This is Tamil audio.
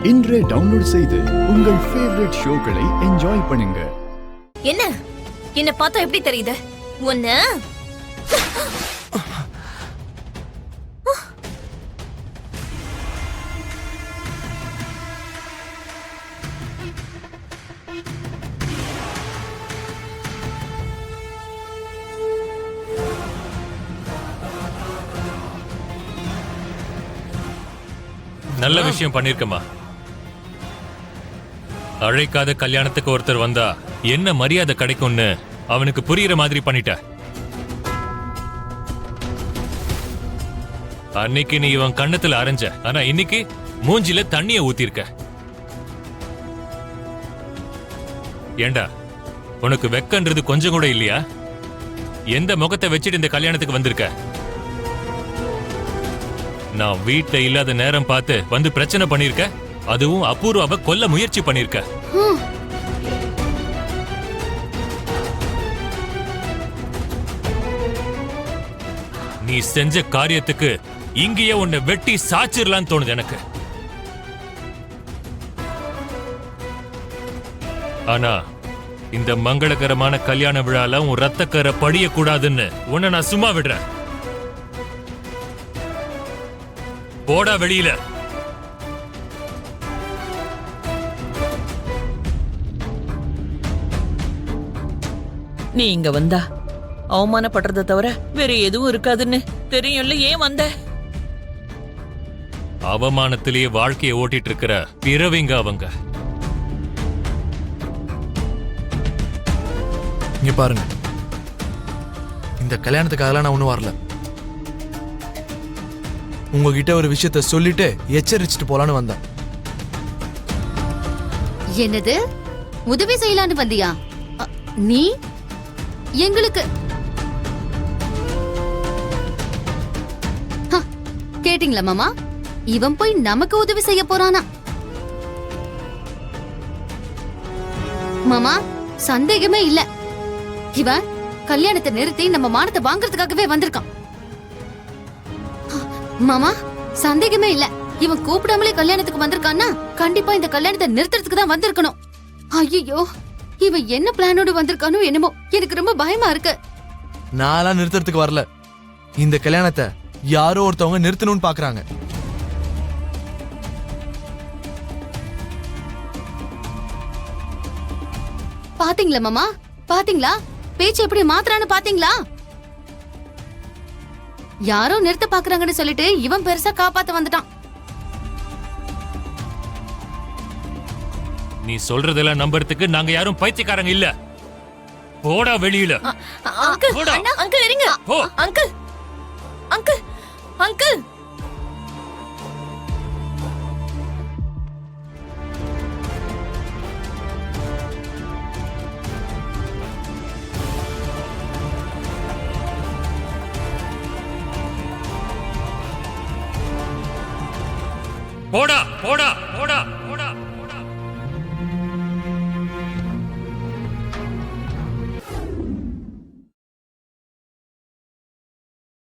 இன்றே டவுன்லோட் செய்து உங்கள் ஃபேவரட் ஷோக்களை என்ஜாய் பண்ணுங்க. என்ன பார்த்தா எப்படி தெரியுது? ஒன்னு நல்ல விஷயம் பண்ணிருக்கமா. அழைக்காத கல்யாணத்துக்கு ஒருத்தர் வந்தா என்ன மரியாதை கிடைக்கும்னு அவனுக்கு புரியுற மாதிரி பண்ணிட்ட. அன்னைக்கு நீ இவன் கண்ணத்துல அரைஞ்ச, ஆனா இன்னைக்கு மூஞ்சில தண்ணிய ஊத்திருக்க. ஏண்டா, உனக்கு வெக்கன்றது கொஞ்சம் கூட இல்லையா? எந்த முகத்தை வச்சுட்டு இந்த கல்யாணத்துக்கு வந்திருக்க? நான் வீட்ல இல்லாத நேரம் பார்த்து வந்து பிரச்சனை பண்ணிருக்க, அதுவும் அபூர்வாவை கொல்ல முயற்சி பண்ணிருக்க. நீ செஞ்ச காரியத்துக்கு இங்கேயே உன்னை வெட்டி சாச்சிரலான்னு தோணுது எனக்கு. ஆனா இந்த மங்களகரமான கல்யாண விழால உன் ரத்தக்கரை படியக்கூடாதுன்னு உன்னை நான் சும்மா விடுறேன். போடா வெளியில. நீ இங்க வந்தா அவமானப்படுறத தவிர வேற எதுவும் இருக்காதுன்னு தெரியும்ல. ஏன் வந்த? அவமானத்திலேயே வாழ்க்கையை ஓட்டிட்டு இருக்கிற பிறவிங்க அவங்க. இங்க பாருங்க, இந்த கல்யாணத்துக்காக நான் ஒண்ணும் வரல. உங்ககிட்ட ஒரு விஷயத்த சொல்லிட்டு எச்சரிச்சுட்டு போலான்னு வந்தேன். என்னது? உதவி செய்யலான்னு வந்தியா? நீ எங்களுக்கு கேட்டீங்களா மாமா? இவன் போய் நமக்கு உதவி செய்ய போறானா? மாமா, சந்தேகமே இல்ல, இவன் கல்யாணத்தை நிறுத்தி நம்ம மானத்தை வாங்குறதுக்காகவே வந்திருக்கான். மாமா, சந்தேகமே இல்ல, இவன் கூப்பிடாமலே கல்யாணத்துக்கு வந்திருக்கான்னா கண்டிப்பா இந்த கல்யாணத்தை நிறுத்துறதுக்கு தான் வந்திருக்கணும். ஐயோ, இவன் என்ன பிளானோட வந்திருக்கானோ என்னமோ, எனக்கு ரொம்ப பயமா இருக்கு. நான்லாம் நிறுத்துறதுக்கு வரல. இந்த கல்யாணத்தை யாரோ ஒருத்தவங்க நிறுத்தணும்னு பாக்குறாங்க. பாத்தீங்களா மாமா? பாத்தீங்களா பேச்சு எப்படி மாத்துறான்னு? பாத்தீங்களா? யாரோ நிறுத்த பாக்குறாங்கன்னு சொல்லிட்டு இவன் பெருசா காப்பாத்த வந்துட்டான். நீ சொல்றதெல்லாம் நம்புறதுக்கு நாங்க யாரும் பைத்தியக்காரங்க இல்ல. போடா வெளியில. அங்கிள் இருங்க. அங்கிள் அங்கிள் அங்கிள் போடா போடா போடா போடா.